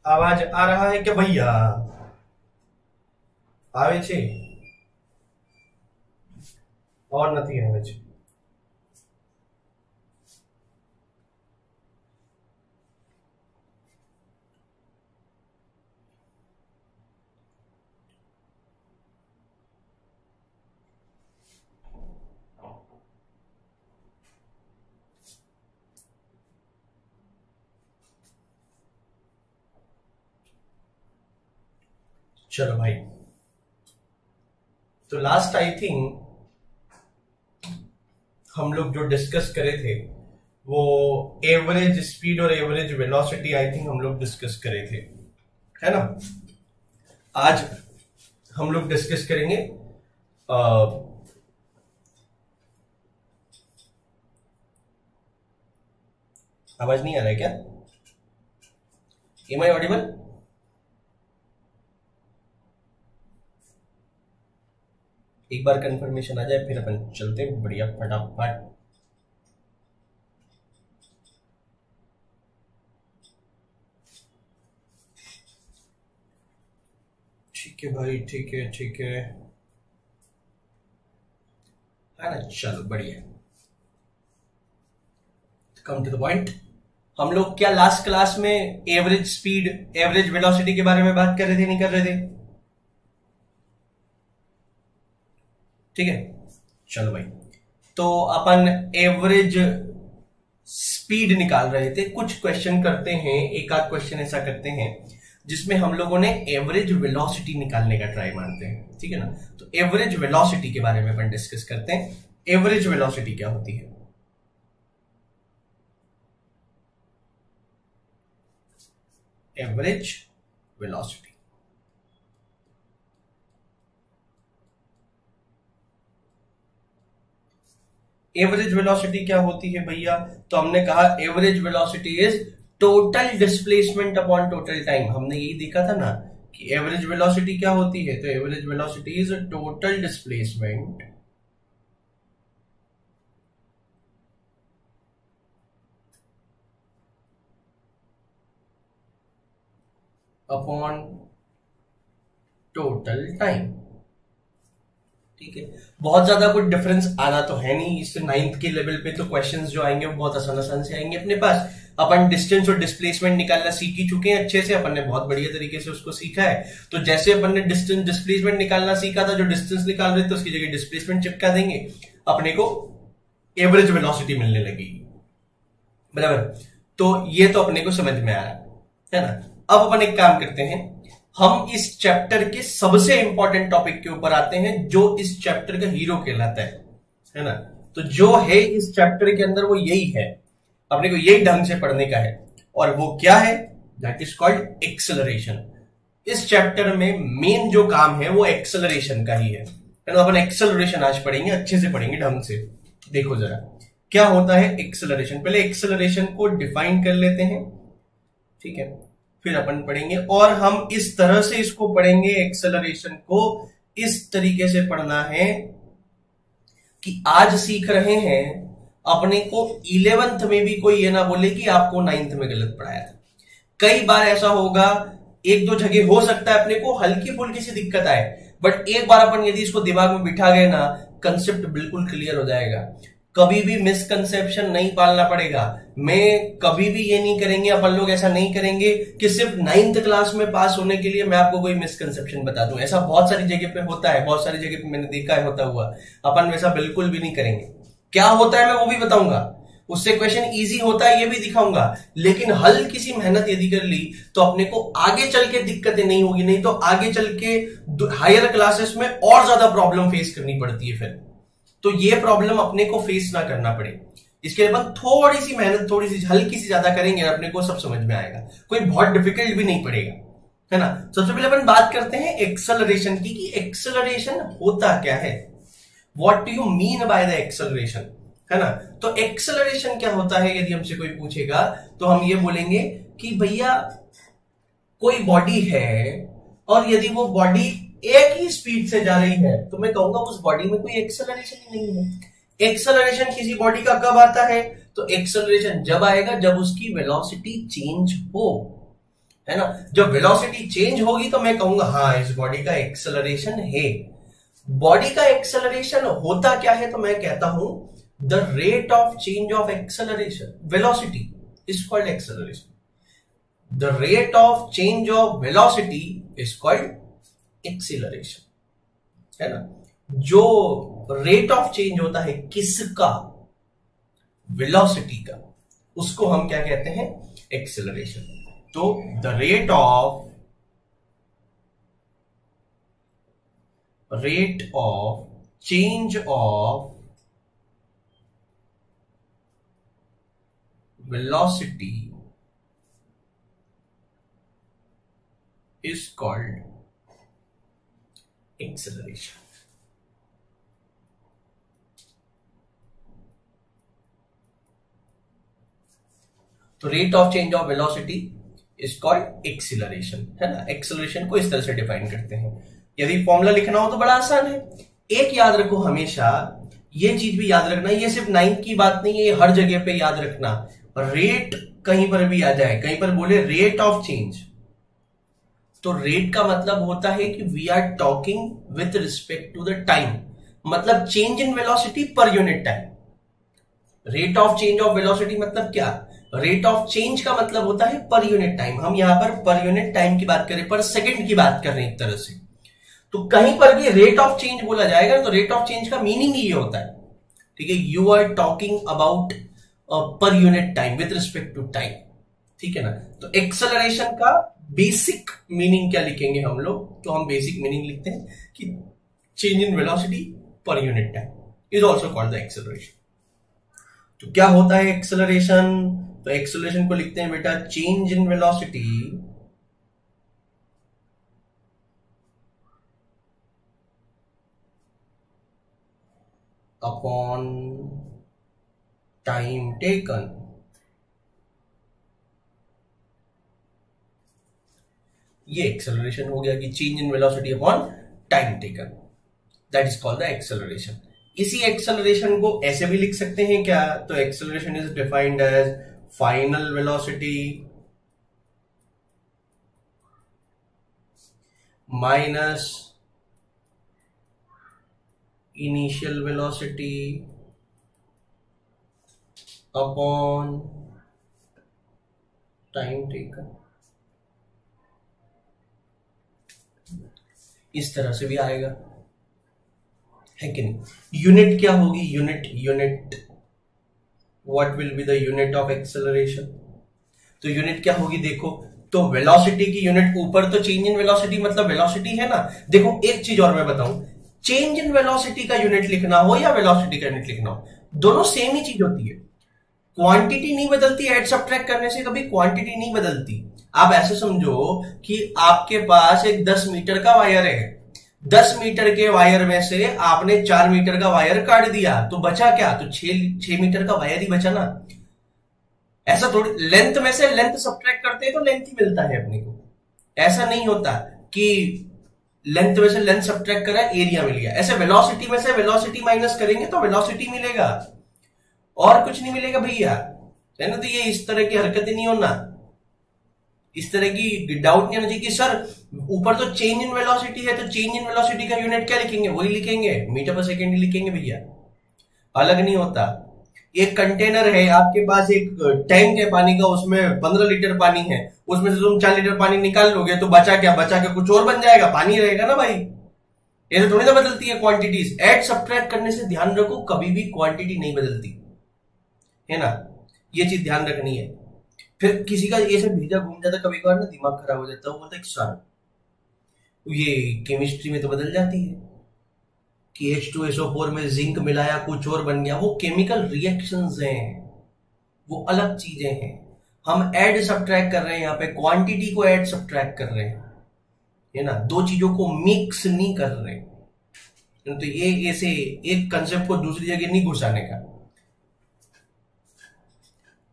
आवाज आ रहा है क्या भैया? आवे छे और નથી આવે છે? चलो भाई, तो लास्ट आई थिंक हम लोग जो डिस्कस करे थे वो एवरेज स्पीड और एवरेज वेलोसिटी आई थिंक हम लोग डिस्कस करे थे, है ना। आज हम लोग डिस्कस करेंगे आवाज नहीं आ रहा है क्या? Am I audible? एक बार कंफर्मेशन आ जाए फिर अपन चलते हैं बढ़िया फटाफट। ठीक है भाई, ठीक है ठीक है ना, चलो बढ़िया। Come to the point. हम लोग क्या लास्ट क्लास में एवरेज स्पीड एवरेज वेलोसिटी के बारे में बात कर रहे थे, नहीं कर रहे थे? ठीक है, चलो भाई। तो अपन एवरेज स्पीड निकाल रहे थे। कुछ क्वेश्चन करते हैं, एक आध क्वेश्चन ऐसा करते हैं जिसमें हम लोगों ने एवरेज वेलोसिटी निकालने का ट्राई मारते हैं, ठीक है ना। तो एवरेज वेलोसिटी के बारे में अपन डिस्कस करते हैं। एवरेज वेलोसिटी क्या होती है? एवरेज वेलोसिटी एवरेज वेलोसिटी क्या होती है भैया? तो हमने कहा average velocity is total displacement upon total time. हमने यही देखा था ना कि एवरेज वेलोसिटी क्या होती है। तो average velocity is total displacement upon total time, ठीक है। बहुत ज्यादा कुछ डिफरेंस आना तो है नहीं। इससे 9th के लेवल पे तो क्वेश्चंस जो आएंगे वो बहुत आसान आसान से आएंगे अपने पास। अपन डिस्टेंस और डिस्प्लेसमेंट निकालना सीख ही चुके हैं अच्छे से, अपन ने बहुत बढ़िया तरीके से उसको सीखा है। तो जैसे अपन ने डिस्टेंस डिस्प्लेसमेंट निकालना सीखा था, जो डिस्टेंस निकाल रहे थे उसकी जगह डिस्प्लेसमेंट चिपका देंगे, अपने को एवरेज वेलोसिटी मिलने लगेगी, बराबर। तो ये तो अपने को समझ में आ रहा है ना। अब अपन एक काम करते हैं, हम इस चैप्टर के सबसे इंपॉर्टेंट टॉपिक के ऊपर आते हैं जो इस चैप्टर का हीरो कहलाता है ना। तो जो है इस चैप्टर के अंदर वो यही है, अपने को यही ढंग से पढ़ने का है। और वो क्या है? That is called acceleration. इस चैप्टर में मेन जो काम है वो एक्सेलरेशन का ही है ना। अपन एक्सेलरेशन आज पढ़ेंगे, अच्छे से पढ़ेंगे ढंग से। देखो जरा क्या होता है एक्सेलरेशन। पहले एक्सेलरेशन को डिफाइन कर लेते हैं, ठीक है, फिर अपन पढ़ेंगे। और हम इस तरह से इसको पढ़ेंगे, एक्सेलरेशन को इस तरीके से पढ़ना है कि आज सीख रहे हैं, अपने को 11th में भी कोई ये ना बोले कि आपको 9th में गलत पढ़ाया था। कई बार ऐसा होगा, एक दो जगह हो सकता है अपने को हल्की फुल्की सी दिक्कत आए, बट एक बार अपन यदि इसको दिमाग में बिठा गए ना, कंसेप्ट बिल्कुल क्लियर हो जाएगा। कभी भी मिसकंसेप्शन नहीं पालना पड़ेगा। मैं कभी भी ये नहीं करेंगे, अपन लोग ऐसा नहीं करेंगे कि सिर्फ 9th क्लास में पास होने के लिए मैं आपको कोई मिसकंसेप्शन बता दूं। ऐसा बहुत सारी जगह पे होता है, बहुत सारी जगह पे मैंने देखा है होता हुआ। अपन वैसा बिल्कुल भी नहीं करेंगे। क्या होता है मैं वो भी बताऊंगा, उससे क्वेश्चन इजी होता है ये भी दिखाऊंगा। लेकिन हल्की सी मेहनत यदि कर ली तो अपने को आगे चल के दिक्कतें नहीं होगी, नहीं तो आगे चल के हायर क्लासेस में और ज्यादा प्रॉब्लम फेस करनी पड़ती है फिर। तो ये प्रॉब्लम अपने को फेस ना करना पड़े, इसके लिए अपन थोड़ी सी मेहनत, थोड़ी सी हल्की सी ज्यादा करेंगे, अपने को सब समझ में आएगा। कोई बहुत डिफिकल्ट भी नहीं पड़ेगा, है ना। सबसे पहले अपन बात करते हैं एक्सेलरेशन की, कि एक्सेलरेशन होता क्या है, what do you mean by the acceleration, है ना। तो एक्सेलरेशन क्या होता है यदि हमसे कोई पूछेगा तो हम ये बोलेंगे कि भैया कोई बॉडी है और यदि वो बॉडी एक ही स्पीड से जा रही है तो मैं कहूंगा उस बॉडी में कोई एक्सेलरेशन ही नहीं है। एक्सेलरेशन किसी बॉडी का कब आता है? तो एक्सेलरेशन जब आएगा जब उसकी वेलोसिटी चेंज हो, है ना। जब वेलोसिटी चेंज होगी तो मैं कहूंगा हाँ इस बॉडी का एक्सेलरेशन है। बॉडी का एक्सेलरेशन होता क्या है, तो मैं कहता हूं the rate of change of acceleration velocity is called acceleration. The rate of change of velocity is called acceleration, है ना। जो रेट ऑफ चेंज होता है किसका, वेलोसिटी का, उसको हम क्या कहते हैं, एक्सेलरेशन। तो the rate of change of velocity is called acceleration. तो rate of change of velocity is called acceleration, है ना। एक्सीलरेशन को इस तरह से डिफाइन करते हैं। यदि फॉर्मूला लिखना हो तो बड़ा आसान है। एक याद रखो हमेशा, ये चीज भी याद रखना, ये सिर्फ 9th की बात नहीं है, ये हर जगह पे याद रखना। रेट कहीं पर भी आ जाए, कहीं पर बोले रेट ऑफ चेंज, तो रेट का मतलब होता है कि we are talking with respect to the time, मतलब change in velocity per unit time. Rate of change of velocity मतलब क्या, रेट ऑफ चेंज का मतलब होता है पर यूनिट टाइम। हम यहां पर यूनिट टाइम की बात करें, पर सेकेंड की बात कर रहे हैं एक तरह से। तो कहीं पर भी रेट ऑफ चेंज बोला जाएगा तो रेट ऑफ चेंज का मीनिंग ही ये होता है, ठीक है। You are talking about per unit time with respect to time, ठीक है ना। तो एक्सेलरेशन का बेसिक मीनिंग क्या लिखेंगे हम लोग, तो हम बेसिक मीनिंग लिखते हैं कि change in velocity per unit time is also called the acceleration. तो क्या होता है एक्सेलरेशन, तो एक्सेलरेशन को लिखते हैं बेटा change in velocity upon time taken. ये एक्सेलरेशन हो गया कि change in velocity upon time taken, that is called the acceleration. इसी एक्सेलरेशन को ऐसे भी लिख सकते हैं क्या, तो acceleration is defined as final velocity minus initial velocity upon time taken. इस तरह से भी आएगा, है कि नहीं। यूनिट क्या होगी, unit what will be the unit of acceleration, तो यूनिट क्या होगी देखो, तो वेलोसिटी की यूनिट ऊपर तो चेंज इन वेलोसिटी मतलब वेलोसिटी है ना। देखो एक चीज और मैं बताऊं, चेंज इन वेलोसिटी का यूनिट लिखना हो या वेलोसिटी का यूनिट लिखना हो, दोनों सेम ही चीज होती है। क्वांटिटी नहीं बदलती, ऐड सब्ट्रैक्ट करने से कभी क्वांटिटी नहीं बदलती। आप ऐसे समझो कि आपके पास एक 10 मीटर का वायर है, 10 मीटर के वायर में से आपने 4 मीटर का वायर काट दिया, तो बचा क्या, तो 6 मीटर का वायर ही बचा ना। ऐसा थोड़ी लेंथ में से लेंथ सब्ट्रैक्ट करते हैं तो लेंथ ही मिलता है अपने को। ऐसा नहीं होता कि लेंथ में से लेंथ सब्ट्रैक्ट करा एरिया मिल गया। ऐसे वेलोसिटी में से वेलोसिटी माइनस करेंगे तो वेलोसिटी मिलेगा, और कुछ नहीं मिलेगा भैया, है ना। तो ये इस तरह की हरकतें नहीं होना, इस तरह की डाउट नहीं होना चाहिए कि सर ऊपर तो चेंज इन वेलोसिटी है, तो चेंज इन वेलोसिटी का यूनिट क्या लिखेंगे, वही लिखेंगे, मीटर पर सेकेंड ही लिखेंगे भैया, अलग नहीं होता। एक कंटेनर है आपके पास, एक टैंक है पानी का, उसमें 15 लीटर पानी है, उसमें से तुम 4 लीटर पानी निकाल लोगे तो बचा क्या, बचा के कुछ और बन जाएगा, पानी रहेगा ना भाई। ऐसे थोड़ी ना बदलती है क्वांटिटीज, ऐड सब्ट्रैक्ट करने से ध्यान रखो कभी भी क्वांटिटी नहीं बदलती, है ना। ये चीज ध्यान रखनी है। फिर किसी का ऐसे भेजा घूम जाता कभी कभार ना, दिमाग खराब हो जाता है, वो बोलता है सर ये केमिस्ट्री में तो बदल जाती है कि H2SO4 में जिंक मिलाया कुछ और बन गया, वो केमिकल रिएक्शंस हैं, वो अलग चीजें हैं। हम ऐड सब्ट्रैक्ट कर रहे हैं, यहाँ पे क्वांटिटी को ऐड सब्ट्रैक्ट कर रहे हैं, है ना, दो चीजों को मिक्स नहीं कर रहे। तो ये ऐसे एक कंसेप्ट को दूसरी जगह नहीं घुसाने का।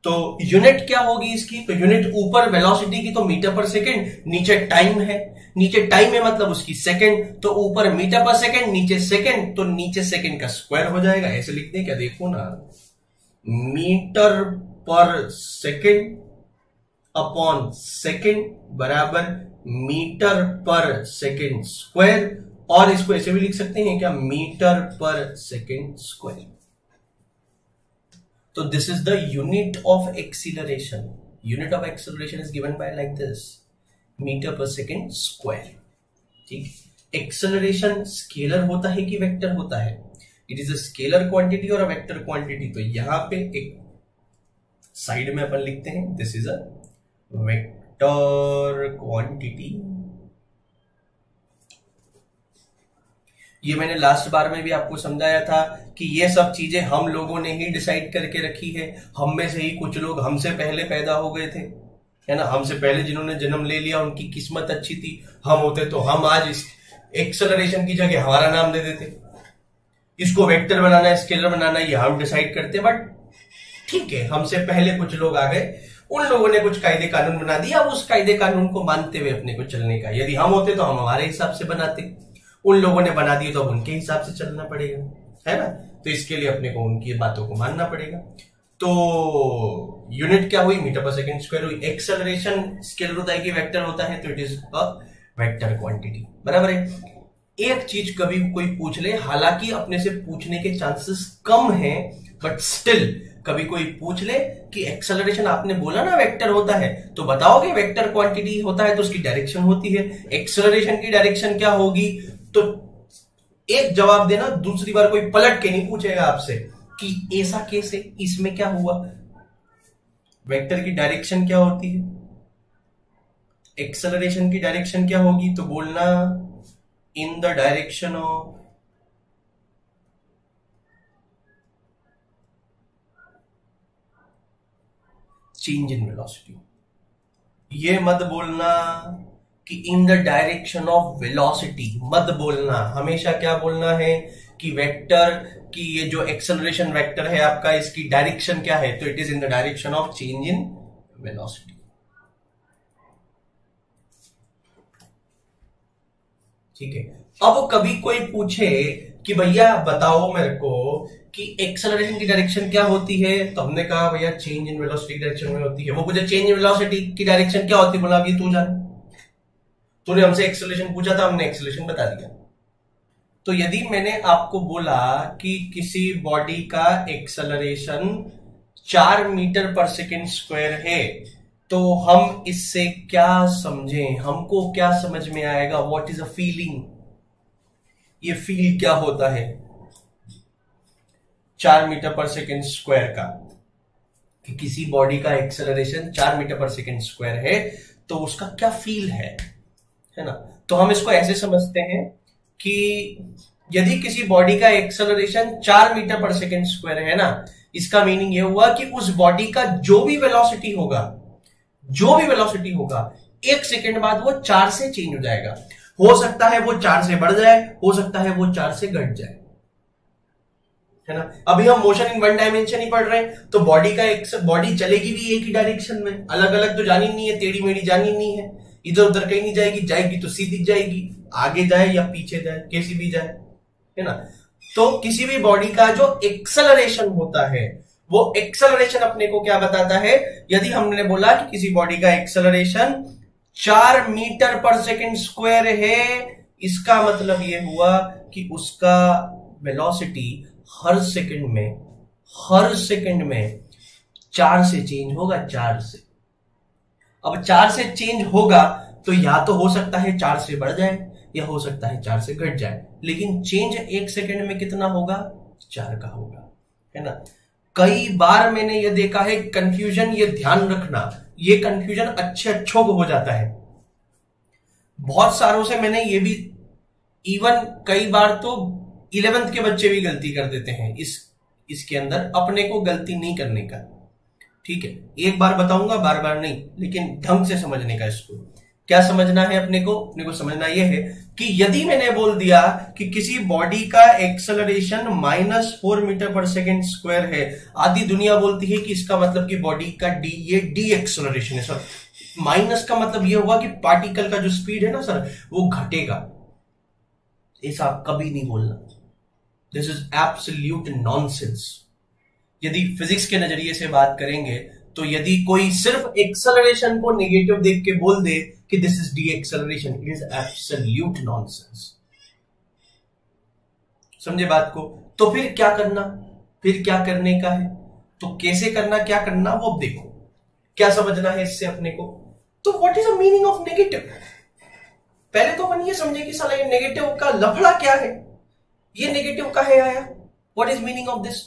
तो यूनिट क्या होगी इसकी, तो यूनिट ऊपर वेलोसिटी की तो मीटर पर सेकेंड, नीचे टाइम है, नीचे टाइम है मतलब उसकी सेकेंड, तो ऊपर मीटर पर सेकेंड, नीचे सेकेंड, तो नीचे सेकेंड का स्क्वायर हो जाएगा। ऐसे लिखते हैं क्या, देखो ना, मीटर पर सेकेंड अपॉन सेकेंड बराबर मीटर पर सेकेंड स्क्वायर, और इसको ऐसे भी लिख सकते हैं क्या, मीटर पर सेकेंड स्क्वायर। तो this is the unit of acceleration. Unit of acceleration is given by like this, metre पर सेकेंड स्क्वायर। ठीक, एक्सेलरेशन स्केलर होता है कि वेक्टर होता है? It is a scalar quantity और अ वेक्टर क्वांटिटी। तो यहां पे एक साइड में अपन लिखते हैं this is a vector quantity. ये मैंने लास्ट बार में भी आपको समझाया था कि ये सब चीजें हम लोगों ने ही डिसाइड करके रखी है। हम में से ही कुछ लोग हमसे पहले पैदा हो गए थे, है ना, हमसे पहले जिन्होंने जन्म ले लिया उनकी किस्मत अच्छी थी। हम होते तो हम आज इस एक्सेलरेशन की जगह हमारा नाम दे देते। इसको वेक्टर बनाना है, स्केलर बनाना है, ये हम डिसाइड करते। बट ठीक है, हमसे पहले कुछ लोग आ गए, उन लोगों ने कुछ कायदे कानून बना दिया। अब उस कायदे कानून को मानते हुए अपने को चलने का, यदि हम होते तो हम हमारे हिसाब से बनाते, उन लोगों ने बना दिए तो अब उनके हिसाब से चलना पड़ेगा, है ना। तो इसके लिए अपने को उनकी बातों को मानना पड़ेगा। तो यूनिट क्या हुई, मीटर पर सेकेंड स्क्वायर हुई। एक्सेलरेशन स्केलर होता है कि वेक्टर होता है, तो it is a vector quantity, बराबर है। एक चीज कभी कोई पूछ ले, हालांकि अपने से पूछने के चांसेस कम हैं, बट स्टिल कभी कोई पूछ ले कि एक्सेलरेशन आपने बोला ना वेक्टर होता है, तो बताओगे वेक्टर क्वांटिटी होता है तो उसकी डायरेक्शन होती है, एक्सेलरेशन की डायरेक्शन क्या होगी? तो एक जवाब देना, दूसरी बार कोई पलट के नहीं पूछेगा आपसे कि ऐसा कैसे, इसमें क्या हुआ। वेक्टर की डायरेक्शन क्या होती है, एक्सेलरेशन की डायरेक्शन क्या होगी, तो बोलना in the direction of change in velocity. ये मत बोलना कि in the direction of velocity, मत बोलना। हमेशा क्या बोलना है कि वेक्टर की ये जो एक्सेलरेशन वेक्टर है आपका, इसकी डायरेक्शन क्या है, तो it is in the direction of change in velocity. ठीक है। अब कभी कोई पूछे कि भैया बताओ मेरे को कि एक्सेलरेशन की डायरेक्शन क्या होती है, तो हमने कहा भैया चेंज इन वेलोसिटी की डायरेक्शन में होती है। वो पूछे चेंज इन वेलोसिटी की डायरेक्शन क्या होती है, बोला अभी तू जान, तूने हमसे एक्सेलरेशन पूछा था, हमने एक्सेलरेशन बता दिया। तो यदि मैंने आपको बोला कि किसी बॉडी का एक्सेलरेशन 4 मीटर पर सेकेंड स्क्वायर है, तो हम इससे क्या समझें, हमको क्या समझ में आएगा, व्हाट इज अ फीलिंग, ये फील क्या होता है 4 मीटर पर सेकेंड स्क्वायर का, कि किसी बॉडी का एक्सेलरेशन 4 मीटर पर सेकेंड स्क्वायर है तो उसका क्या फील है ना। तो हम इसको ऐसे समझते हैं कि यदि किसी बॉडी का एक्सेलरेशन 4 मीटर पर सेकेंड स्क्वायर है ना, इसका मीनिंग यह हुआ कि उस बॉडी का जो भी वेलोसिटी होगा, एक सेकेंड बाद वो 4 से चेंज हो जाएगा। हो सकता है वो 4 से बढ़ जाए, हो सकता है वो 4 से घट जाए, है ना। अभी हम मोशन इन वन डायमेंशन ही पढ़ रहे हैं, तो बॉडी चलेगी भी एक ही डायरेक्शन में, अलग अलग तो जानी नहीं है, टेढ़ी मेढ़ी जानी नहीं है, इधर उधर कहीं नहीं जाएगी, जाएगी तो सीधी जाएगी, आगे जाए या पीछे जाए, कैसी भी जाए, है ना। तो किसी भी बॉडी का जो एक्सेलरेशन होता है, वो एक्सेलरेशन अपने को क्या बताता है, यदि हमने बोला कि किसी बॉडी का एक्सेलरेशन 4 मीटर पर सेकेंड स्क्वायर है, इसका मतलब यह हुआ कि उसका वेलोसिटी हर सेकंड में 4 से चेंज होगा, 4 से। अब 4 से चेंज होगा तो या तो हो सकता है 4 से बढ़ जाए या हो सकता है 4 से घट जाए, लेकिन चेंज एक सेकंड में कितना होगा, 4 का होगा, है ना। कई बार मैंने ये देखा है कंफ्यूजन, ये ध्यान रखना, ये कंफ्यूजन अच्छों को हो जाता है। बहुत सारों से मैंने ये भी, इवन कई बार तो 11th के बच्चे भी गलती कर देते हैं इसके अंदर, अपने को गलती नहीं करने का। ठीक है, एक बार बताऊंगा, बार बार नहीं, लेकिन ढंग से समझने का। इसको क्या समझना है अपने को समझना यह है कि यदि मैंने बोल दिया कि किसी बॉडी का एक्सेलरेशन -4 मीटर पर सेकेंड स्क्वायर है, आधी दुनिया बोलती है कि इसका मतलब कि बॉडी का ये डी एक्सेलरेशन है सर। माइनस का मतलब यह होगा कि पार्टिकल का जो स्पीड है ना सर, वो घटेगा। ऐसा कभी नहीं बोलना, दिस इज एब्सोल्यूट नॉनसेंस। यदि फिजिक्स के नजरिए से बात करेंगे तो यदि कोई सिर्फ एक्सेलरेशन को नेगेटिव देख के बोल दे कि this is D acceleration, it is absolute nonsense. समझे बात को? तो फिर क्या करना, फिर क्या करने का है, तो कैसे करना, क्या करना, वो अब देखो क्या समझना है इससे अपने को। तो what is the meaning of negative? पहले तो अपन ये समझे कि साला ये नेगेटिव का लफड़ा क्या है, ये नेगेटिव का है आया, what is meaning of this.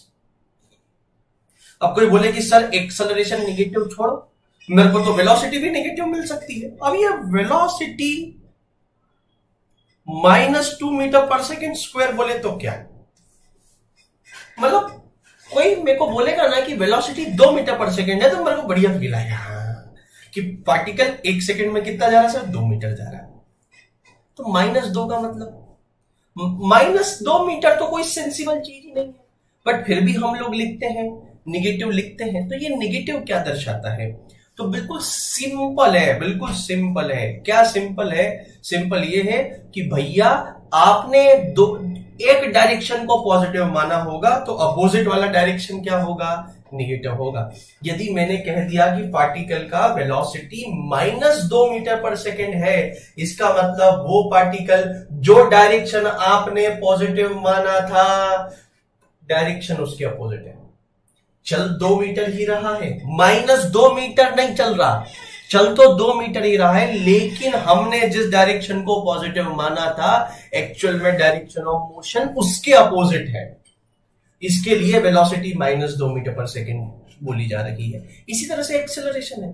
अब कोई बोले कि सर एक्सेलरेशन नेगेटिव छोड़ो, मेरे को तो वेलोसिटी भी नेगेटिव मिल सकती है। अब ये वेलोसिटी -2 मीटर पर सेकेंड स्क्वायर बोले तो क्या, मतलब कोई मेरे को बोलेगा ना कि वेलोसिटी 2 मीटर पर सेकेंड है तो मेरे को बढ़िया फील आएगा कि पार्टिकल 1 सेकेंड में कितना जा रहा है सर, 2 मीटर जा रहा है। तो -2 का मतलब, -2 मीटर तो कोई सेंसिबल चीज ही नहीं है, बट फिर भी हम लोग लिखते हैं, निगेटिव लिखते हैं। तो ये निगेटिव क्या दर्शाता है? तो बिल्कुल सिंपल है, बिल्कुल सिंपल है। क्या सिंपल है? सिंपल ये है कि भैया आपने एक डायरेक्शन को पॉजिटिव माना होगा तो अपोजिट वाला डायरेक्शन क्या होगा, नेगेटिव होगा। यदि मैंने कह दिया कि पार्टिकल का वेलोसिटी -2 मीटर पर सेकेंड है, इसका मतलब वो पार्टिकल जो डायरेक्शन आपने पॉजिटिव माना था, डायरेक्शन उसके अपोजिट है। चल 2 मीटर ही रहा है, -2 मीटर नहीं चल रहा, चल तो 2 मीटर ही रहा है, लेकिन हमने जिस डायरेक्शन को पॉजिटिव माना था, एक्चुअल में डायरेक्शन ऑफ मोशन उसके अपोजिट है। इसके लिए वेलोसिटी -2 मीटर पर सेकेंड बोली जा रही है। इसी तरह से एक्सेलरेशन है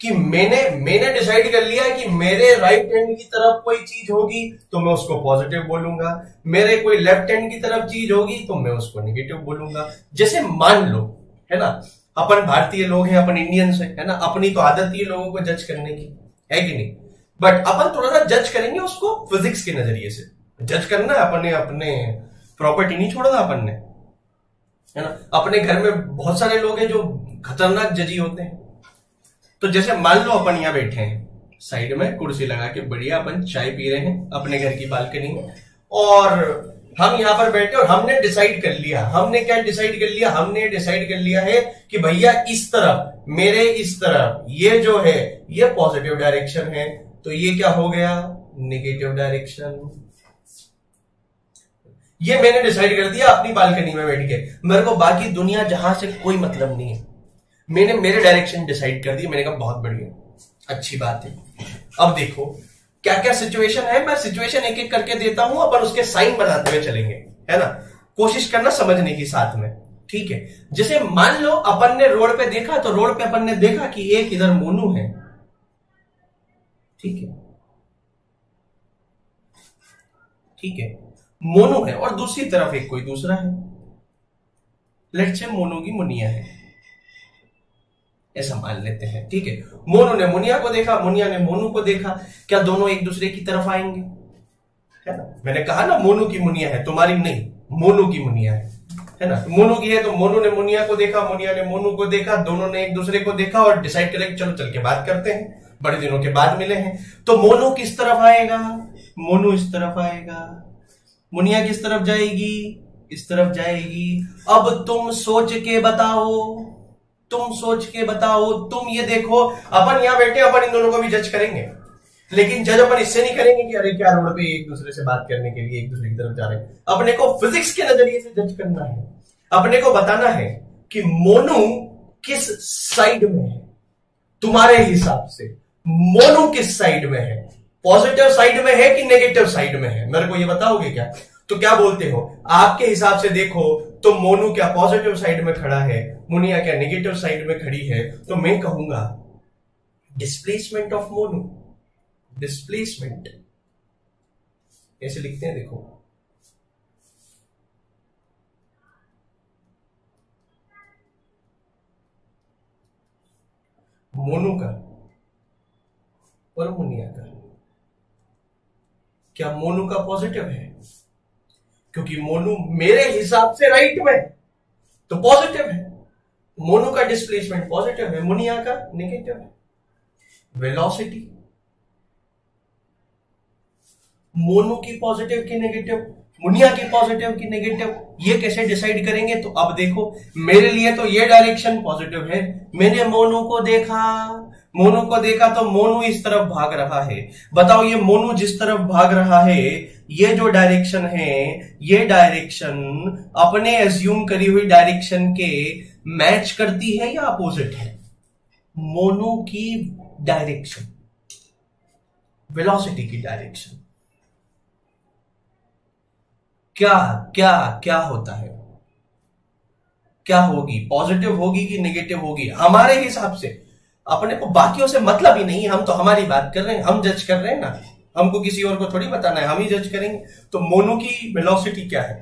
कि मैंने डिसाइड कर लिया कि मेरे राइट हैंड की तरफ कोई चीज होगी तो मैं उसको पॉजिटिव बोलूंगा, मेरे कोई लेफ्ट हैंड की तरफ चीज होगी तो मैं उसको नेगेटिव बोलूंगा। जैसे मान लो, है ना, अपन भारतीय लोग हैं, अपन इंडियंस हैं, है ना, अपनी तो आदत ही लोगों को जज करने की, है कि नहीं? बट अपन थोड़ा सा जज करेंगे उसको फिजिक्स के नजरिए से। जज करना है, अपने प्रॉपर्टी नहीं छोड़ना अपन ने, है ना। अपने घर में बहुत सारे लोग हैं जो खतरनाक जजी होते हैं। तो जैसे मान लो अपन यहां बैठे हैं, साइड में कुर्सी लगा के बढ़िया अपन चाय पी रहे हैं अपने घर की बालकनी में, और हम यहां पर बैठे और हमने डिसाइड कर लिया, हमने क्या डिसाइड कर लिया, हमने डिसाइड कर लिया है कि भैया इस तरफ, मेरे इस तरफ, ये जो है ये पॉजिटिव डायरेक्शन है, तो ये क्या हो गया, नेगेटिव डायरेक्शन। ये मैंने डिसाइड कर दिया अपनी बालकनी में बैठ के, मेरे को बाकी दुनिया जहां से कोई मतलब नहीं है, मैंने मेरे डायरेक्शन डिसाइड कर दी। मैंने कहा बहुत बढ़िया, अच्छी बात है। अब देखो क्या क्या सिचुएशन है, मैं सिचुएशन एक एक करके देता हूं, अपन उसके साइन बनाते हुए चलेंगे, है ना। कोशिश करना समझने की साथ में, ठीक है। जैसे मान लो अपन ने रोड पे देखा, तो रोड पे अपन ने देखा कि एक इधर मोनू है, ठीक है, ठीक है, मोनू है, और दूसरी तरफ एक कोई दूसरा है, लेट्स से मोनू की मुनिया है, ऐसा मान लेते हैं, ठीक है। मोनू ने मुनिया को देखा, मुनिया ने मोनू को देखा, क्या दोनों एक दूसरे की तरफ आएंगे, है ना। मैंने कहा ना मोनू की मुनिया है, तुम्हारी नहीं, मोनू की मुनिया है ना। मोनू की है तो मोनू ने मुनिया को देखा, मुनिया ने मोनू को देखा, दोनों ने एक दूसरे को देखा और डिसाइड करें चलो चल के बात करते हैं, बड़े दिनों के बाद मिले हैं। तो मोनू किस तरफ आएगा, मोनू इस तरफ आएगा, मुनिया किस तरफ जाएगी, इस तरफ जाएगी। अब तुम सोच के बताओ, तुम सोच के बताओ, तुम ये देखो, अपन यहां बैठे, अपन इन दोनों को भी जज करेंगे, लेकिन जज अपन इससे नहीं करेंगे कि अरे क्या रोड पे एक दूसरे से बात करने के लिए एक दूसरे की तरफ जा रहे हैं। अपने को फिजिक्स के नजरिए से जज करना है, अपने को बताना है कि मोनू किस साइड में है, तुम्हारे हिसाब से मोनू किस साइड में है, पॉजिटिव साइड में है कि नेगेटिव साइड में है, मेरे को ये बताओगे क्या? तो क्या बोलते हो, आपके हिसाब से देखो तो मोनू क्या पॉजिटिव साइड में खड़ा है, मुनिया क्या नेगेटिव साइड में खड़ी है, तो मैं कहूंगा डिस्प्लेसमेंट ऑफ मोनू, डिस्प्लेसमेंट ऐसे लिखते हैं, देखो मोनू का और मुनिया का, क्या मोनू का पॉजिटिव है? क्योंकि मोनू मेरे हिसाब से राइट में तो पॉजिटिव है, मोनू का डिस्प्लेसमेंट पॉजिटिव है, मुनिया का नेगेटिव है। वेलोसिटी मोनू की पॉजिटिव की नेगेटिव, मुनिया की पॉजिटिव की नेगेटिव, ये कैसे डिसाइड करेंगे? तो अब देखो, मेरे लिए तो ये डायरेक्शन पॉजिटिव है, मैंने मोनू को देखा तो मोनू इस तरफ भाग रहा है। बताओ ये मोनू जिस तरफ भाग रहा है, ये जो डायरेक्शन है, ये डायरेक्शन अपने एज्यूम करी हुई डायरेक्शन के मैच करती है या अपोजिट है? मोनू की डायरेक्शन, वेलोसिटी की डायरेक्शन क्या क्या क्या होता है? क्या होगी? पॉजिटिव होगी कि नेगेटिव होगी? हमारे हिसाब से, अपने को बाकियों से मतलब ही नहीं, हम तो हमारी बात कर रहे हैं, हम जज कर रहे हैं ना, हमको किसी और को थोड़ी बताना है, हम ही जज करेंगे। तो मोनू की वेलोसिटी क्या है,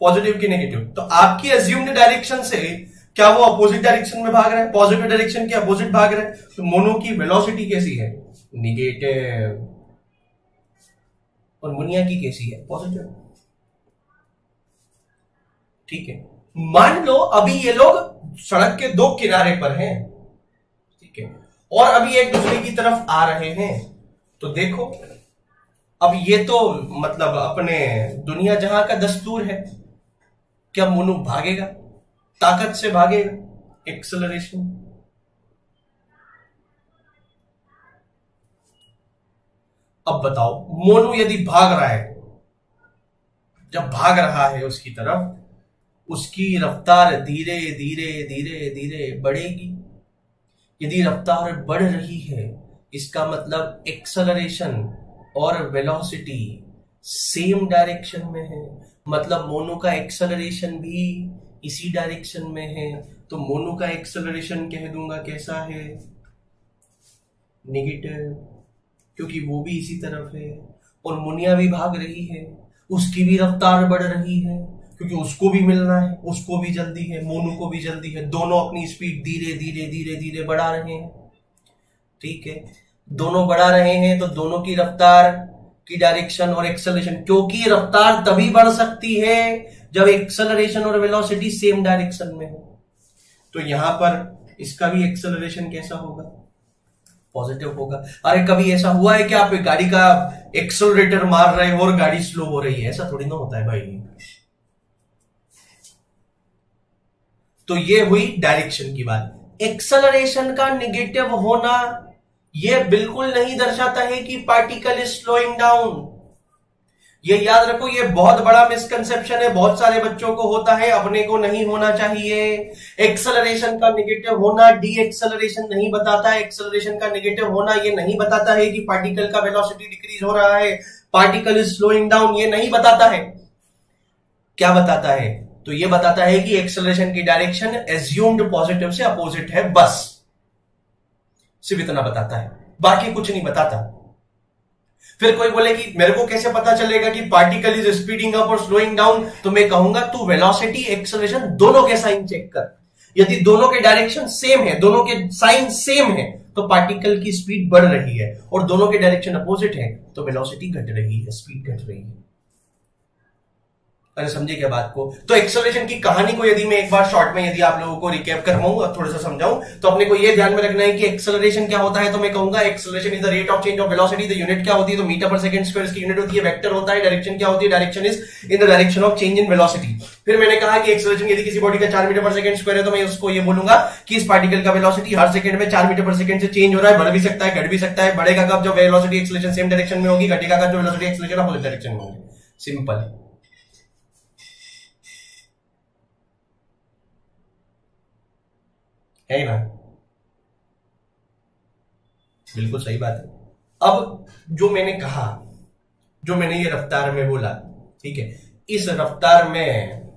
पॉजिटिव की नेगेटिव? तो आपकी एज्यूम्ड डायरेक्शन से क्या वो अपोजिट डायरेक्शन में भाग रहा है, पॉजिटिव डायरेक्शन के अपोजिट भाग रहा है? तो मोनू की वेलोसिटी कैसी है? नेगेटिव। और मुनिया की कैसी है? पॉजिटिव। ठीक है, मान लो अभी ये लोग सड़क के दो किनारे पर हैं, ठीक है, और अभी एक दूसरे की तरफ आ रहे हैं। तो देखो, अब ये तो मतलब अपने दुनिया जहां का दस्तूर है, क्या मोनू भागेगा? ताकत से भागेगा, एक्सेलरेशन। अब बताओ, मोनू यदि भाग रहा है, जब भाग रहा है उसकी तरफ, उसकी रफ्तार धीरे धीरे धीरे धीरे बढ़ेगी। यदि रफ्तार बढ़ रही है, इसका मतलब एक्सेलरेशन और वेलोसिटी सेम डायरेक्शन में है, मतलब मोनू का एक्सेलरेशन भी इसी डायरेक्शन में है। तो मोनू का एक्सेलरेशन कह दूंगा कैसा है? नेगेटिव, क्योंकि वो भी इसी तरफ है। और मुनिया भी भाग रही है, उसकी भी रफ्तार बढ़ रही है, क्योंकि उसको भी मिलना है, उसको भी जल्दी है, मोनू को भी जल्दी है। दोनों अपनी स्पीड धीरे धीरे धीरे धीरे बढ़ा रहे हैं, ठीक है। दोनों बढ़ा रहे हैं तो दोनों की रफ्तार की डायरेक्शन और एक्सेलरेशन, क्योंकि रफ्तार तभी बढ़ सकती है जब एक्सेलरेशन और वेलोसिटी सेम डायरेक्शन में हो। तो यहां पर इसका भी एक्सेलरेशन कैसा होगा? पॉजिटिव होगा। अरे कभी ऐसा हुआ है कि आप गाड़ी का एक्सेलरेटर मार रहे हो और गाड़ी स्लो हो रही है? ऐसा थोड़ी ना होता है भाई। तो ये हुई डायरेक्शन की बात। एक्सेलरेशन का नेगेटिव होना यह बिल्कुल नहीं दर्शाता है कि पार्टिकल इज स्लोइंग डाउन। ये याद रखो, ये बहुत बड़ा मिसकंसेप्शन है, बहुत सारे बच्चों को होता है, अपने को नहीं होना चाहिए। एक्सेलरेशन का नेगेटिव होना डी एक्सेलरेशन नहीं बताता है। एक्सेलरेशन का नेगेटिव होना ये नहीं बताता है कि पार्टिकल का वेलोसिटी डिक्रीज हो रहा है, पार्टिकल इज स्लोइंग डाउन, ये नहीं बताता है। क्या बताता है? तो ये बताता है कि एक्सेलरेशन की डायरेक्शन एज्यूम्ड पॉजिटिव से अपोजिट है, बस सिर्फ इतना बताता है, बाकी कुछ नहीं बताता। फिर कोई बोले कि मेरे को कैसे पता चलेगा कि पार्टिकल इज स्पीडिंग अप और स्लोइंग डाउन? तो मैं कहूंगा तू वेलोसिटी एक्सेलरेशन दोनों के साइन चेक कर। यदि दोनों के डायरेक्शन सेम है, दोनों के साइन सेम है, तो पार्टिकल की स्पीड बढ़ रही है, और दोनों के डायरेक्शन अपोजिट है तो वेलोसिटी घट रही है, स्पीड घट रही है। अरे समझे क्या बात को? तो एक्सेलरेशन की कहानी को यदि मैं एक बार शॉर्ट में यदि आप लोगों को रिकैप करवाऊं और थोड़ा सा समझाऊं, तो अपने को यह ध्यान में रखना है कि एक्सेलरेशन क्या होता है। तो मैं कहूंगा acceleration is the rate of change of velocity. The unit क्या होती है? तो मीटर पर सेकंड स्क्वायर इसकी यूनिट होती है। वेक्टर होता है। डायरेक्शन क्या होती है? Direction is in the direction of change in velocity. फिर मैंने कहा कि एक्सेलरेशन यदि किसी बॉडी का 4 मीटर पर सेकंड स्क्वायर है, तो मैं उसको ये बोलूंगा कि इस पार्टिकल का वेलोसिटी हर सेकंड में 4 मीटर पर सेकंड से चेंज हो रहा है। बढ़ भी सकता है, घट भी सकता है। बढ़ेगा कब? जब वेलोसिटी एक्सेलरेशन सेम डायरेक्शन में होगी। घटेगा कब? जब वेलोसिटी एक्सेलरेशन अपोजिट डायरेक्शन में होगी। सिंपल है ना? बिल्कुल सही बात है। अब जो मैंने कहा, जो मैंने ये रफ्तार में बोला, ठीक है, इस रफ्तार में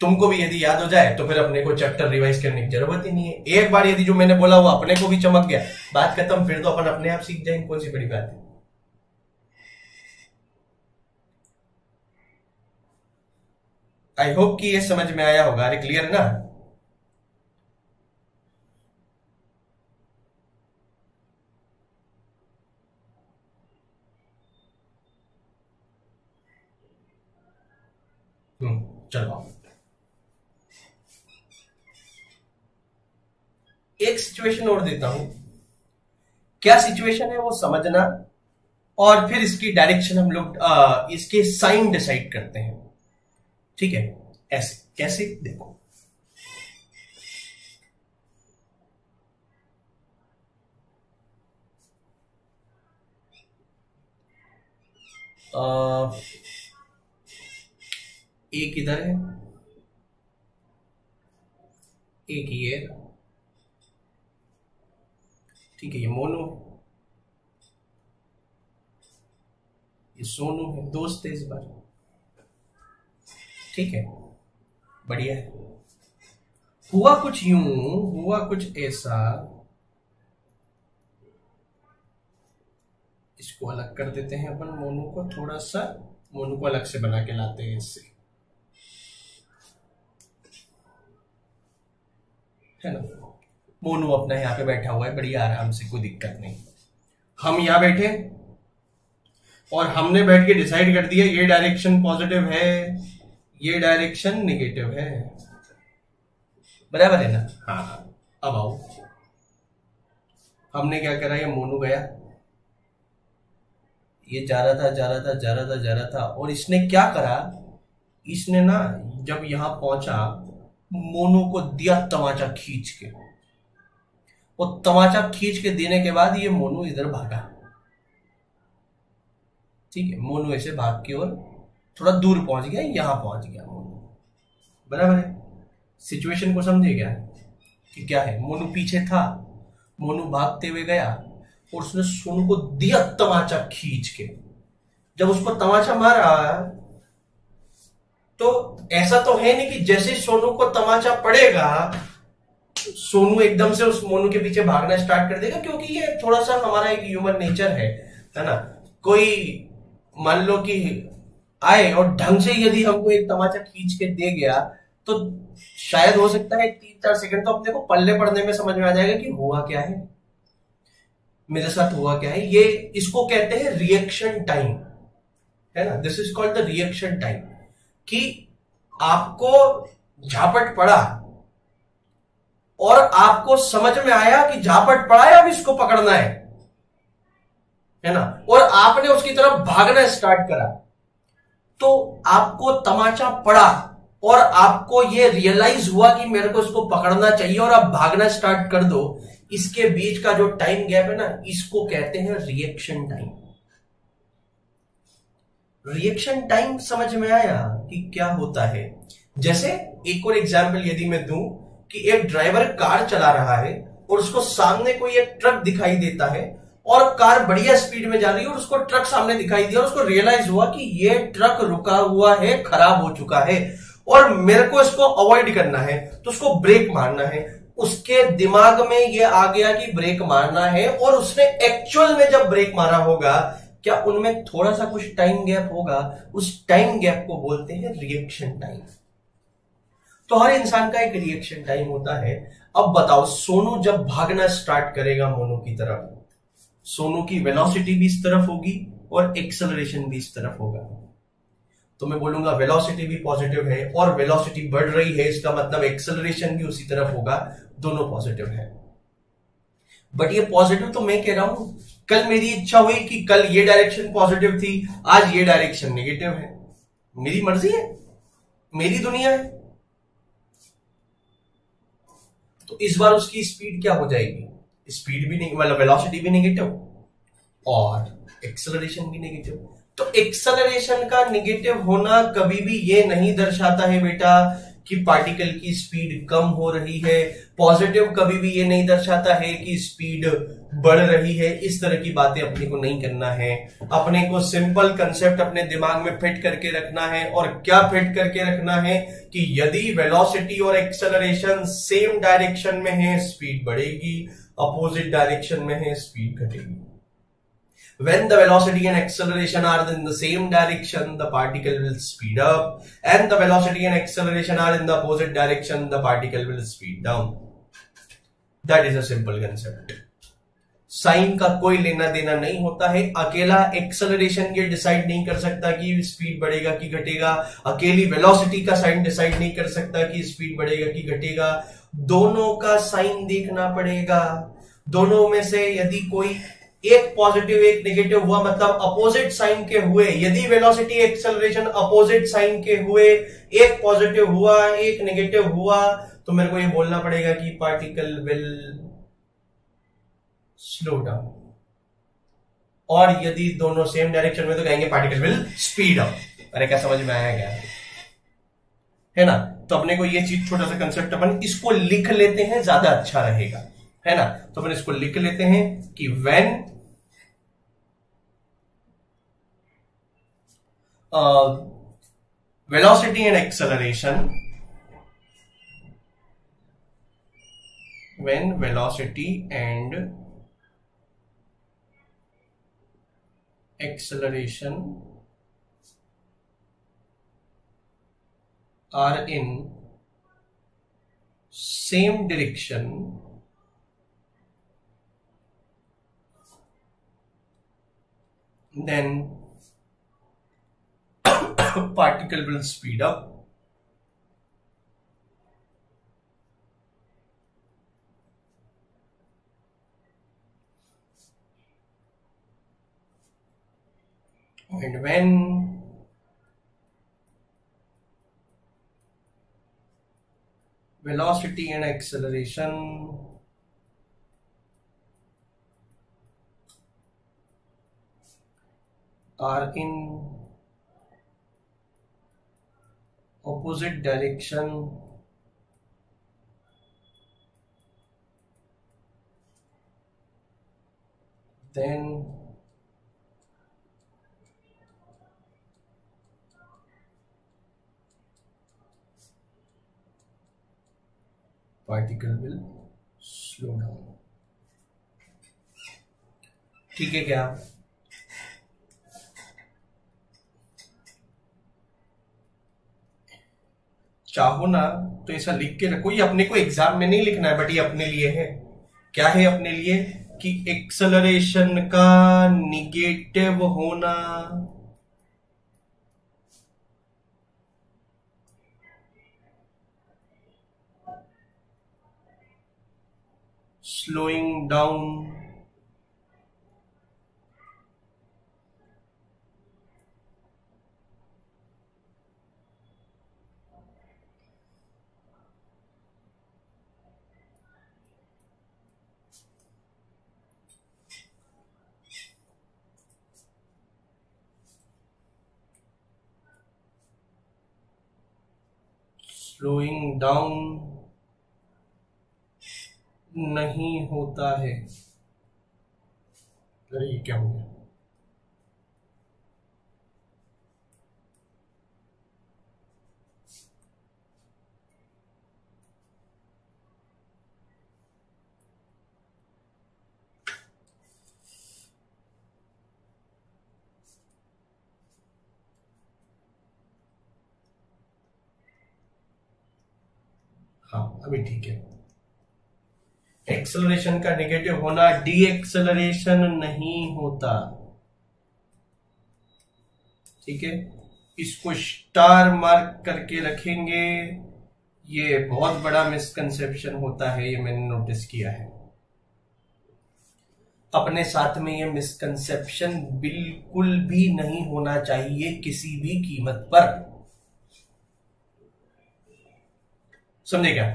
तुमको भी यदि याद हो जाए तो फिर अपने को चैप्टर रिवाइज करने की जरूरत ही नहीं है। एक बार यदि जो मैंने बोला वो अपने को भी चमक गया, बात खत्म। फिर तो अपन अपने आप सीख जाएंगे, कौन सी बड़ी बात है। आई होप कि ये समझ में आया होगा। अरे क्लियर ना? चलो एक सिचुएशन और देता हूं। क्या सिचुएशन है वो समझना, और फिर इसकी डायरेक्शन हम लोग इसके साइन डिसाइड करते हैं। ठीक है, ऐसे कैसे देखो, एक इधर है, एक ये, ठीक है, ये मोनो, ये सोनू है, दोस्त है इस बार। ठीक है, बढ़िया है। हुआ कुछ यूं, हुआ कुछ ऐसा, इसको अलग कर देते हैं अपन, मोनू को थोड़ा सा, मोनू को अलग से बना के लाते हैं इससे, है ना। मोनू अपना यहाँ पे बैठा हुआ है बढ़िया आराम से, कोई दिक्कत नहीं। हम यहाँ बैठे और हमने बैठ के डिसाइड कर दिया ये डायरेक्शन पॉजिटिव है, ये डायरेक्शन नेगेटिव है, बराबर है ना। हाँ, अब आओ, हमने क्या करा, ये मोनू गया, ये जा रहा था, जा रहा था, जा रहा था, जा रहा था, और इसने क्या करा, इसने ना जब यहां पहुंचा, मोनू को दिया तमाचा खींच के, और तमाचा खींच के देने के बाद ये मोनू इधर भागा। ठीक है, मोनू ऐसे भाग के और थोड़ा दूर पहुंच गया, यहां पहुंच गया मोनू, बराबर है। सिचुएशन को समझे क्या कि क्या है, मोनू पीछे था, मोनू भागते हुए गया और उसने सोनू को दिया तमाचा खींच के। जब उसको तमाचा मारा तो ऐसा तो है नहीं कि जैसे सोनू को तमाचा पड़ेगा सोनू एकदम से उस मोनू के पीछे भागना स्टार्ट कर देगा, क्योंकि ये थोड़ा सा हमारा एक ह्यूमन नेचर है ना। कोई मान लो कि आए और ढंग से यदि हमको एक तमाचा खींच के दे गया तो शायद हो सकता है 3-4 सेकंड तो अपने को पल्ले पड़ने में समझ में आ जाएगा कि हुआ क्या है, मेरे साथ हुआ क्या है। ये इसको कहते हैं रिएक्शन टाइम, है ना। This is called the reaction time, कि आपको झापट पड़ा और आपको समझ में आया कि झापट पड़ा है, अब इसको पकड़ना है ना, और आपने उसकी तरफ भागना स्टार्ट करा, तो आपको तमाचा पड़ा और आपको ये रियलाइज हुआ कि मेरे को इसको पकड़ना चाहिए और आप भागना स्टार्ट कर दो। इसके बीच का जो टाइम गैप है ना, इसको कहते हैं रिएक्शन टाइम। रिएक्शन टाइम समझ में आया कि क्या होता है। जैसे एक और एग्जांपल यदि मैं दूं कि एक ड्राइवर कार चला रहा है और उसको सामने कोई एक ट्रक दिखाई देता है और कार बढ़िया स्पीड में जा रही है और उसको ट्रक सामने दिखाई दिया और उसको रियलाइज हुआ कि ये ट्रक रुका हुआ है, खराब हो चुका है और मेरे को इसको अवॉइड करना है, तो उसको ब्रेक मारना है। उसके दिमाग में ये आ गया कि ब्रेक मारना है, और उसने एक्चुअल में जब ब्रेक मारा होगा, क्या उनमें थोड़ा सा कुछ टाइम गैप होगा, उस टाइम गैप को बोलते हैं रिएक्शन टाइम। तो हर इंसान का एक रिएक्शन टाइम होता है। अब बताओ, सोनू जब भागना स्टार्ट करेगा मोनू की तरफ, सोनू की वेलोसिटी भी इस तरफ होगी और एक्सेलरेशन भी इस तरफ होगा। तो मैं बोलूंगा वेलोसिटी भी पॉजिटिव है और वेलोसिटी बढ़ रही है, इसका मतलब एक्सेलरेशन भी उसी तरफ होगा, दोनों पॉजिटिव है। बट ये पॉजिटिव तो मैं कह रहा हूं, कल मेरी इच्छा हुई कि कल ये डायरेक्शन पॉजिटिव थी, आज ये डायरेक्शन नेगेटिव है, मेरी मर्जी है, मेरी दुनिया है। तो इस बार उसकी स्पीड क्या हो जाएगी, स्पीड भी नहीं, मतलब वेलोसिटी भी नेगेटिव और एक्सेलरेशन भी नेगेटिव। तो एक्सेलरेशन का नेगेटिव होना कभी भी ये नहीं दर्शाता है बेटा कि पार्टिकल की स्पीड कम हो रही है। पॉजिटिव कभी भी ये नहीं दर्शाता है कि स्पीड बढ़ रही है। इस तरह की बातें अपने को नहीं करना है। अपने को सिंपल कंसेप्ट अपने दिमाग में फिट करके रखना है। और क्या फिट करके रखना है कि यदि वेलोसिटी और एक्सेलरेशन सेम डायरेक्शन में है, स्पीड बढ़ेगी, अपोजिट डायरेक्शन में है, स्पीड घटेगी। When the velocity and acceleration are in the same direction, the particle will speed up, and the velocity and acceleration are in the opposite direction, the particle will speed down. That is a simple concept. Sign का कोई लेना देना नहीं होता है। अकेला acceleration ये decide नहीं कर सकता कि स्पीड बढ़ेगा कि घटेगा, अकेली वेलोसिटी का साइन डिसाइड नहीं कर सकता कि स्पीड बढ़ेगा कि घटेगा। दोनों का साइन देखना पड़ेगा। दोनों में से यदि कोई एक पॉजिटिव एक नेगेटिव हुआ मतलब अपोजिट साइन के हुए। यदि वेलोसिटी एक्सेलरेशन अपोजिट साइन के हुए, एक पॉजिटिव हुआ एक नेगेटिव हुआ, तो मेरे को ये बोलना पड़ेगा कि पार्टिकल विल स्लो डाउन। और यदि दोनों सेम डायरेक्शन में तो कहेंगे पार्टिकल विल स्पीड अप। अरे क्या समझ में आया क्या? है ना? तो अपने को ये चीज छोटा सा कंसेप्ट अपन इसको लिख लेते हैं, ज्यादा अच्छा रहेगा, है ना? तो अपन इसको लिख लेते हैं कि when velocity and acceleration, when velocity and acceleration are in same direction, then particle will speed up. And when velocity and acceleration are in opposite direction, then particle will slow down. ठीक है क्या? चाहो ना तो ऐसा लिख के रखो, ये अपने को एग्जाम में नहीं लिखना है, बट ये अपने लिए है। क्या है अपने लिए? कि एक्सेलरेशन का निगेटिव होना slowing down नहीं होता है। अरे ये क्या हो गया? हाँ अभी ठीक है। एक्सेलरेशन का नेगेटिव होना डी एक्सेलरेशन नहीं होता। ठीक है, इसको स्टार मार्क करके रखेंगे। ये बहुत बड़ा मिसकंसेप्शन होता है, ये मैंने नोटिस किया है। अपने साथ में ये मिसकंसेप्शन बिल्कुल भी नहीं होना चाहिए किसी भी कीमत पर। समझे क्या?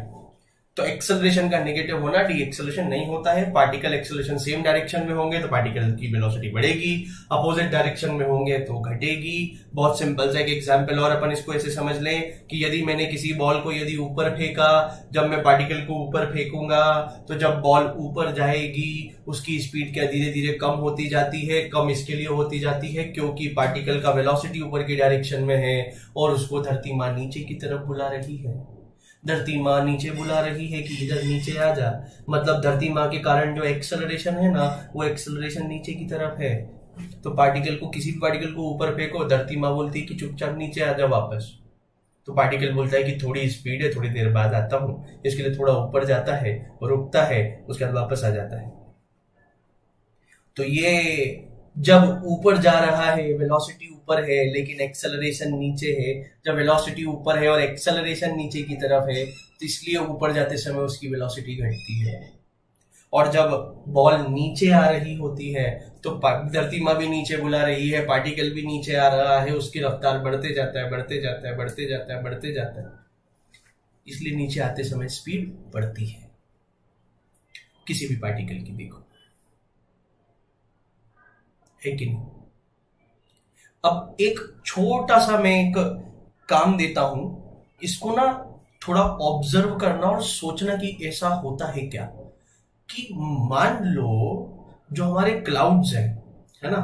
तो एक्सेलरेशन का नेगेटिव होना डी एक्सेलरेशन नहीं होता है। पार्टिकल एक्सेलरेशन सेम डायरेक्शन में होंगे तो पार्टिकल की वेलोसिटी बढ़ेगी, अपोजिट डायरेक्शन में होंगे तो घटेगी। बहुत सिंपल सा एक एग्जांपल और अपन इसको ऐसे समझ लें कि यदि मैंने किसी बॉल को यदि ऊपर फेंका, जब मैं पार्टिकल को ऊपर फेंकूंगा तो जब बॉल ऊपर जाएगी उसकी स्पीड क्या धीरे धीरे कम होती जाती है। कम इसके लिए होती जाती है क्योंकि पार्टिकल का वेलोसिटी ऊपर की डायरेक्शन में है और उसको धरती माँ नीचे की तरफ बुला रही है। धरती माँ नीचे बुला रही है कि इधर नीचे आ जा, मतलब धरती माँ के कारण जो एक्सेलरेशन है ना, वो एक्सेलरेशन नीचे की तरफ है। तो पार्टिकल को, किसी भी पार्टिकल को ऊपर फेंको, धरती माँ बोलती है कि चुपचाप नीचे आ जा वापस। तो पार्टिकल बोलता है कि थोड़ी स्पीड है, थोड़ी देर बाद आता हूँ। इसके लिए थोड़ा ऊपर जाता है, रुकता है, उसके बाद वापस आ जाता है। तो ये जब ऊपर जा रहा है, वेलोसिटी ऊपर है लेकिन एक्सेलरेशन नीचे है। जब वेलोसिटी ऊपर है और एक्सेलरेशन नीचे की तरफ है तो इसलिए ऊपर जाते समय उसकी वेलोसिटी घटती है। और जब बॉल नीचे आ रही होती है तो धरती माँ भी नीचे बुला रही है, पार्टिकल भी नीचे आ रहा है, उसकी रफ्तार बढ़ते जाता है, बढ़ते जाता है, बढ़ते जाता है, बढ़ते जाता है, इसलिए नीचे आते समय स्पीड बढ़ती है किसी भी पार्टिकल की। देखो है कि नहीं। अब एक छोटा सा मैं एक काम देता हूं, इसको ना थोड़ा ऑब्जर्व करना और सोचना कि ऐसा होता है क्या। कि मान लो जो हमारे क्लाउड्स हैं, है ना,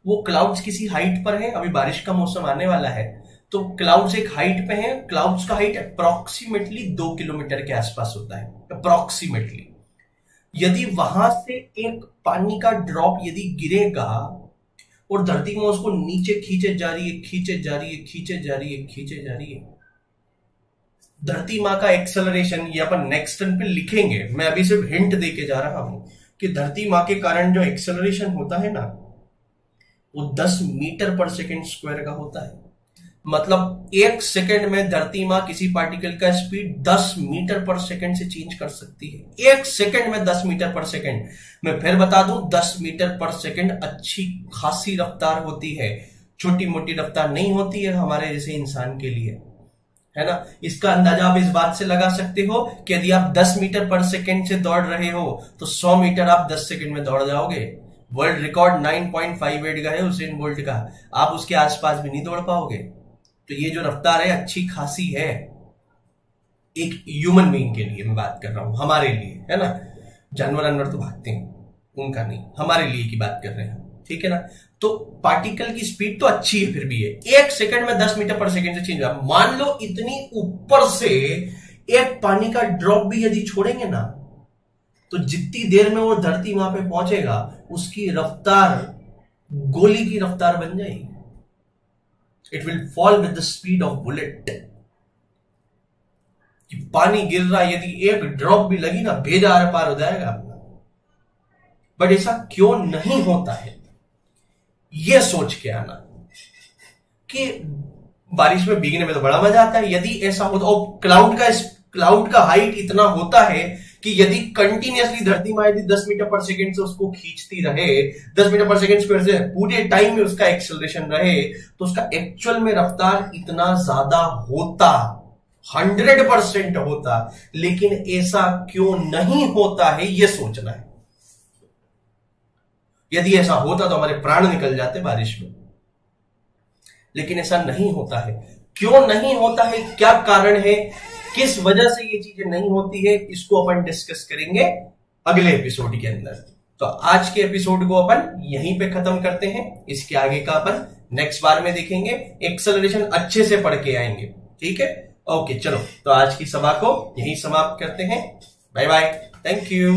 वो क्लाउड्स किसी हाइट पर है, अभी बारिश का मौसम आने वाला है, तो क्लाउड्स एक हाइट पे हैं, क्लाउड्स का हाइट अप्रोक्सीमेटली 2 किलोमीटर के आसपास होता है, अप्रोक्सीमेटली। यदि वहां से एक पानी का ड्रॉप यदि गिरेगा और धरती में उसको नीचे खींचे जा रही है, खींचे जा रही है, खींचे जा रही है, खींचे जा रही है, धरती माँ का एक्सेलरेशन, ये अपन नेक्स्ट टर्न पे लिखेंगे, मैं अभी सिर्फ हिंट देके जा रहा हूं कि धरती माँ के कारण जो एक्सेलरेशन होता है ना, वो 10 मीटर पर सेकेंड स्क्वायर का होता है। मतलब 1 सेकेंड में धरती माँ किसी पार्टिकल का स्पीड 10 मीटर पर सेकेंड से चेंज कर सकती है। 1 सेकेंड में 10 मीटर पर सेकेंड। मैं फिर बता दूं, 10 मीटर पर सेकेंड अच्छी खासी रफ्तार होती है, छोटी मोटी रफ्तार नहीं होती है हमारे जैसे इंसान के लिए, है ना। इसका अंदाजा आप इस बात से लगा सकते हो कि यदि आप 10 मीटर पर सेकेंड से दौड़ रहे हो तो 100 मीटर आप 10 सेकेंड में दौड़ जाओगे। वर्ल्ड रिकॉर्ड 9.58 का है उसेन बोल्ट का, आप उसके आसपास भी नहीं दौड़ पाओगे। तो ये जो रफ्तार है अच्छी खासी है एक ह्यूमन बीइंग के लिए, मैं बात कर रहा हूं हमारे लिए, है ना। जानवर अनवर तो भागते हैं, उनका नहीं, हमारे लिए की बात कर रहे हैं, ठीक है ना। तो पार्टिकल की स्पीड तो अच्छी है, फिर भी है 1 सेकंड में 10 मीटर पर सेकंड से चेंज हुआ। मान लो इतनी ऊपर से एक पानी का ड्रॉप भी यदि छोड़ेंगे ना, तो जितनी देर में वो धरती वहां पे पहुंचेगा उसकी रफ्तार गोली की रफ्तार बन जाएगी। It will fall with the speed of bullet. पानी गिर रहा, यदि एक ड्रॉप भी लगी ना, भेजा आर पार हो जाएगा अपना। बट ऐसा क्यों नहीं होता है, यह सोच के आना कि बारिश में भीगने में तो बड़ा मजा आता है। यदि ऐसा होता, और क्लाउड का हाइट इतना होता है कि यदि कंटिन्यूअसली धरती माँ यदि 10 मीटर पर सेकेंड से उसको खींचती रहे, 10 मीटर पर सेकेंड स्क्वायर से पूरे टाइम में उसका एक्सेलरेशन रहे, तो उसका एक्चुअल में रफ्तार इतना ज्यादा होता, 100% होता। लेकिन ऐसा क्यों नहीं होता है, यह सोचना है। यदि ऐसा होता तो हमारे प्राण निकल जाते बारिश में, लेकिन ऐसा नहीं होता है। क्यों नहीं होता है, क्या कारण है, किस वजह से ये चीजें नहीं होती है, इसको अपन डिस्कस करेंगे अगले एपिसोड के अंदर। तो आज के एपिसोड को अपन यहीं पे खत्म करते हैं, इसके आगे का अपन नेक्स्ट बार में देखेंगे, एक्सेलरेशन अच्छे से पढ़ के आएंगे, ठीक है। ओके, चलो तो आज की सभा को यहीं समाप्त करते हैं। Bye bye, thank you.